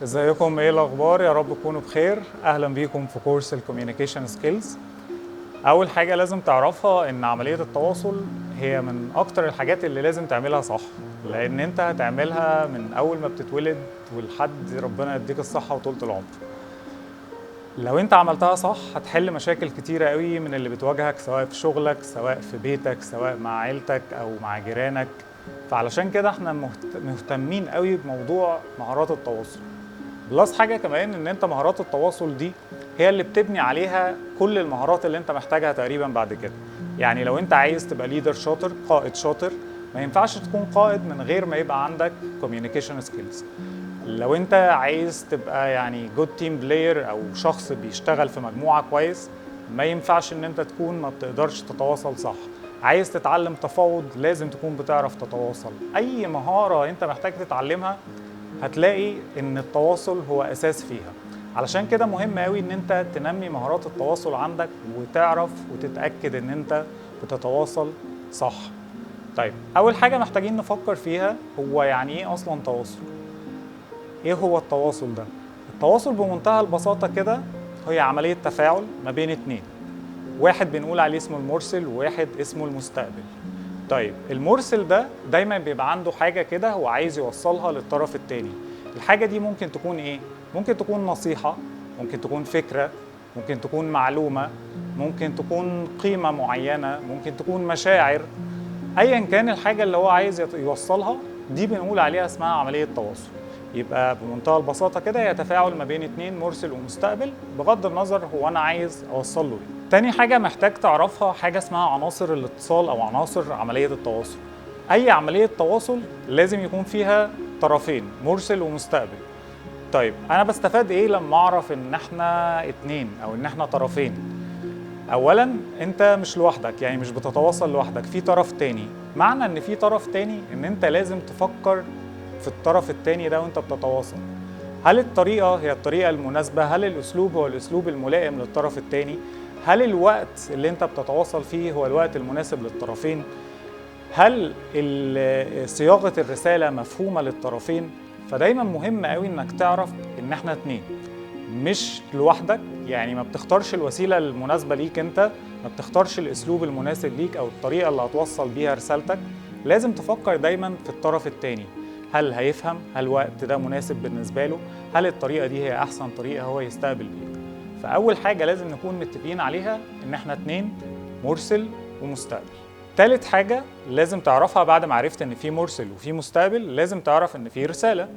ازيكم؟ ايه الاخبار؟ يا رب تكونوا بخير. اهلا بيكم في كورس الكوميونيكيشن سكيلز. اول حاجه لازم تعرفها ان عمليه التواصل هي من اكتر الحاجات اللي لازم تعملها صح، لان انت هتعملها من اول ما بتتولد ولحد ربنا يديك الصحه وطولة العمر. لو انت عملتها صح هتحل مشاكل كتيره قوي من اللي بتواجهك، سواء في شغلك، سواء في بيتك، سواء مع عيلتك او مع جيرانك. فعلشان كده احنا مهتمين قوي بموضوع مهارات التواصل. بلس حاجة كمان ان انت مهارات التواصل دي هي اللي بتبني عليها كل المهارات اللي انت محتاجها تقريبا بعد كده. يعني لو انت عايز تبقى ليدر شاطر، قائد شاطر، ما ينفعش تكون قائد من غير ما يبقى عندك communication skills. لو انت عايز تبقى يعني good team player او شخص بيشتغل في مجموعة كويس، ما ينفعش ان انت تكون ما بتقدرش تتواصل صح. عايز تتعلم تفاوض، لازم تكون بتعرف تتواصل. اي مهارة انت محتاج تتعلمها هتلاقي ان التواصل هو اساس فيها. علشان كده مهم قوي ان انت تنمي مهارات التواصل عندك وتعرف وتتأكد ان انت بتتواصل صح. طيب، اول حاجة محتاجين نفكر فيها هو يعني ايه اصلا تواصل؟ ايه هو التواصل ده؟ التواصل بمنتهى البساطة كده هي عملية تفاعل ما بين اتنين، واحد بنقول عليه اسمه المرسل وواحد اسمه المستقبل. طيب، المرسل ده دايما بيبقى عنده حاجة كده هو عايز يوصلها للطرف التاني. الحاجة دي ممكن تكون ايه؟ ممكن تكون نصيحة، ممكن تكون فكرة، ممكن تكون معلومة، ممكن تكون قيمة معينة، ممكن تكون مشاعر. ايا كان الحاجة اللي هو عايز يوصلها دي بنقول عليها اسمها عملية تواصل. يبقى بمنتهى البساطة كده هي تفاعل ما بين اتنين، مرسل ومستقبل، بغض النظر هو انا عايز اوصل له ايه. تاني حاجة محتاج تعرفها حاجة اسمها عناصر الاتصال أو عناصر عملية التواصل. أي عملية تواصل لازم يكون فيها طرفين، مرسل ومستقبل. طيب، أنا بستفاد إيه لما أعرف إن إحنا اتنين أو إن إحنا طرفين؟ أولاً أنت مش لوحدك، يعني مش بتتواصل لوحدك، في طرف تاني. معنى إن في طرف تاني إن أنت لازم تفكر في الطرف التاني ده وأنت بتتواصل. هل الطريقة هي الطريقة المناسبة؟ هل الأسلوب هو الأسلوب الملائم للطرف التاني؟ هل الوقت اللي انت بتتواصل فيه هو الوقت المناسب للطرفين؟ هل صياغة الرسالة مفهومة للطرفين؟ فدايما مهم قوي انك تعرف ان احنا اتنين، مش لوحدك. يعني ما بتختارش الوسيلة المناسبة ليك انت، ما بتختارش الاسلوب المناسب ليك او الطريقة اللي هتوصل بيها رسالتك. لازم تفكر دايما في الطرف التاني، هل هيفهم؟ هل الوقت ده مناسب بالنسبة له؟ هل الطريقة دي هي احسن طريقة هو يستقبل بيها؟ فأول حاجة لازم نكون متفقين عليها إن إحنا اتنين، مرسل ومستقبل. تالت حاجة لازم تعرفها بعد ما عرفت إن في مرسل وفي مستقبل، لازم تعرف إن في رسالة.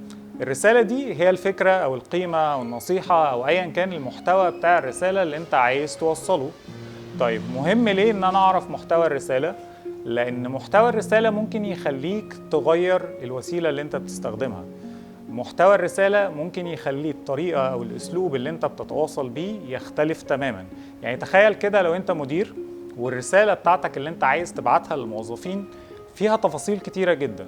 الرسالة دي هي الفكرة أو القيمة أو النصيحة أو أيا كان المحتوى بتاع الرسالة اللي أنت عايز توصله. طيب، مهم ليه إن أنا أعرف محتوى الرسالة؟ لأن محتوى الرسالة ممكن يخليك تغير الوسيلة اللي أنت بتستخدمها. محتوى الرسالة ممكن يخلي الطريقة أو الأسلوب اللي أنت بتتواصل بيه يختلف تماماً. يعني تخيل كده لو أنت مدير والرسالة بتاعتك اللي أنت عايز تبعتها للموظفين فيها تفاصيل كتيرة جداً.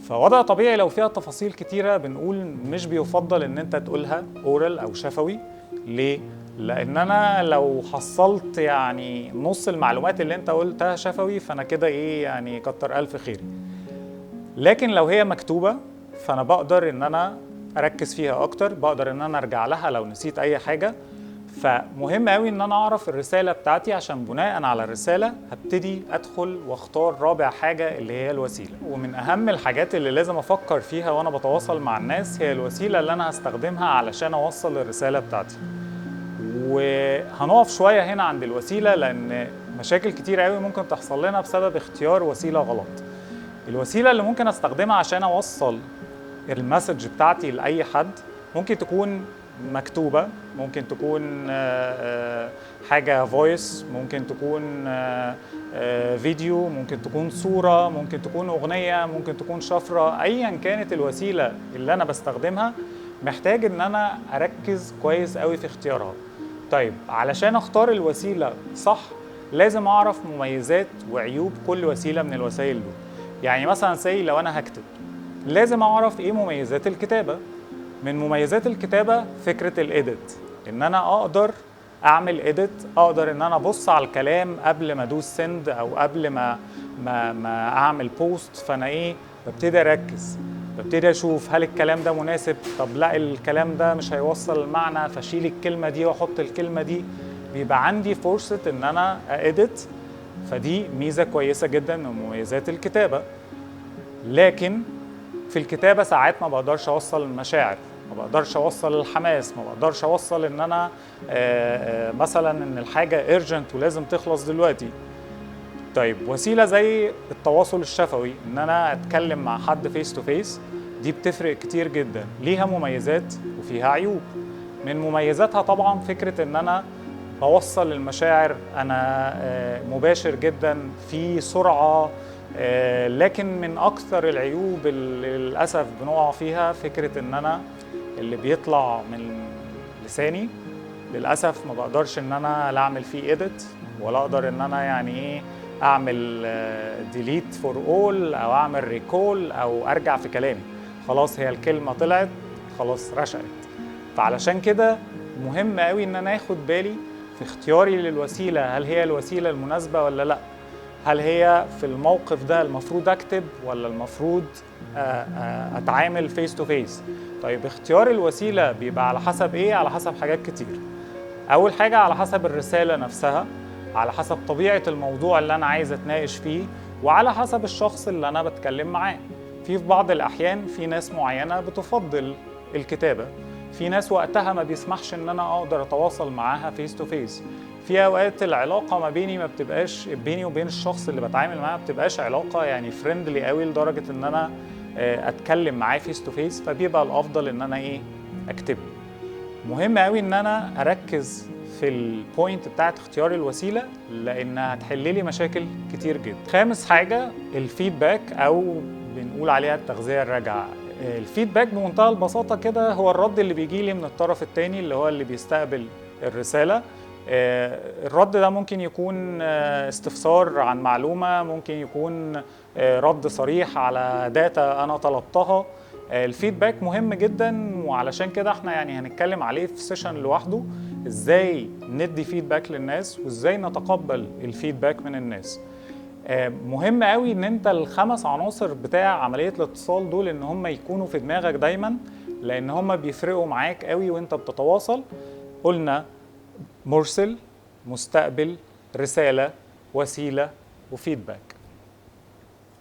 فوضع طبيعي لو فيها تفاصيل كتيرة بنقول مش بيفضل إن أنت تقولها أورال أو شفوي. ليه؟ لأن أنا لو حصلت يعني نص المعلومات اللي أنت قلتها شفوي فأنا كده إيه يعني كتر ألف خيري. لكن لو هي مكتوبة فأنا بقدر إن أنا أركز فيها أكتر، بقدر إن أنا أرجع لها لو نسيت أي حاجة. فمهم قوي إن أنا أعرف الرسالة بتاعتي عشان بناء على الرسالة هبتدي أدخل واختار رابع حاجة اللي هي الوسيلة. ومن أهم الحاجات اللي لازم أفكر فيها وأنا بتواصل مع الناس هي الوسيلة اللي أنا هستخدمها علشان أوصل الرسالة بتاعتي. وهنقف شوية هنا عند الوسيلة لأن مشاكل كتير قوي ممكن تحصل لنا بسبب اختيار وسيلة غلط. الوسيلة اللي ممكن استخدمها عشان اوصل المسج بتاعتي لأي حد ممكن تكون مكتوبة، ممكن تكون حاجة فويس، ممكن تكون فيديو، ممكن تكون صورة، ممكن تكون أغنية، ممكن تكون شفرة. أيا كانت الوسيلة اللي أنا بستخدمها محتاج إن أنا أركز كويس قوي في اختيارها. طيب، علشان أختار الوسيلة صح لازم أعرف مميزات وعيوب كل وسيلة من الوسائل دول. يعني مثلا لو أنا هكتب لازم أعرف إيه مميزات الكتابة. من مميزات الكتابة فكرة الإيديت، إن أنا أقدر أعمل إيديت، أقدر إن أنا أبص على الكلام قبل ما أدوس سند أو قبل ما أعمل بوست. فأنا إيه ببتدي أركز. ببتدي اشوف هل الكلام ده مناسب، طب لا الكلام ده مش هيوصل المعنى فشيل الكلمه دي واحط الكلمه دي. بيبقى عندي فرصه ان انا اديت، فدي ميزه كويسه جدا من مميزات الكتابه. لكن في الكتابه ساعات ما بقدرش اوصل المشاعر، ما بقدرش اوصل الحماس، ما بقدرش اوصل ان انا مثلا ان الحاجه urgent ولازم تخلص دلوقتي. طيب وسيله زي التواصل الشفوي، ان انا اتكلم مع حد فيس تو فيس، دي بتفرق كتير جدا، ليها مميزات وفيها عيوب. من مميزاتها طبعا فكره ان انا بوصل المشاعر، انا مباشر جدا في سرعه. لكن من اكثر العيوب اللي للاسف بنقع فيها فكره ان انا اللي بيطلع من لساني للاسف ما بقدرش ان انا لا اعمل فيه اديت، ولا اقدر ان انا يعني ايه اعمل ديليت فور اول او اعمل ريكول او ارجع في كلامي. خلاص هي الكلمه طلعت، خلاص رشقت. فعلشان كده مهم قوي ان انا اخد بالي في اختياري للوسيله، هل هي الوسيله المناسبه ولا لا؟ هل هي في الموقف ده المفروض اكتب ولا المفروض اتعامل فيس تو فيس؟ طيب اختيار الوسيله بيبقى على حسب ايه؟ على حسب حاجات كتير. اول حاجه على حسب الرساله نفسها، على حسب طبيعه الموضوع اللي انا عايز اتناقش فيه، وعلى حسب الشخص اللي انا بتكلم معاه. في بعض الاحيان في ناس معينه بتفضل الكتابه، في ناس وقتها ما بيسمحش ان انا اقدر اتواصل معاها فيس تو فيس. في اوقات العلاقه ما بيني ما بتبقاش بيني وبين الشخص اللي بتعامل معاه ما بتبقاش علاقه يعني فريندلي قوي لدرجه ان انا اتكلم معاه فيس تو فيس، فبيبقى الافضل ان انا اكتب. مهم قوي ان انا اركز في البوينت بتاعت اختيار الوسيله، لانها هتحل لي مشاكل كتير جدا. خامس حاجه الفيدباك، او بنقول عليها التغذيه الراجعه. الفيدباك بمنتهى البساطه كده هو الرد اللي بيجي لي من الطرف الثاني اللي هو اللي بيستقبل الرساله. الرد ده ممكن يكون استفسار عن معلومه، ممكن يكون رد صريح على داتا انا طلبتها. الفيدباك مهم جدا، وعلشان كده احنا يعني هنتكلم عليه في سيشن لوحده، ازاي ندي فيدباك للناس وازاي نتقبل الفيدباك من الناس. مهم قوي ان انت الخمس عناصر بتاع عملية الاتصال دول ان هم يكونوا في دماغك دايما، لان هم بيفرقوا معاك قوي وانت بتتواصل. قلنا مرسل، مستقبل، رسالة، وسيلة، وفيدباك.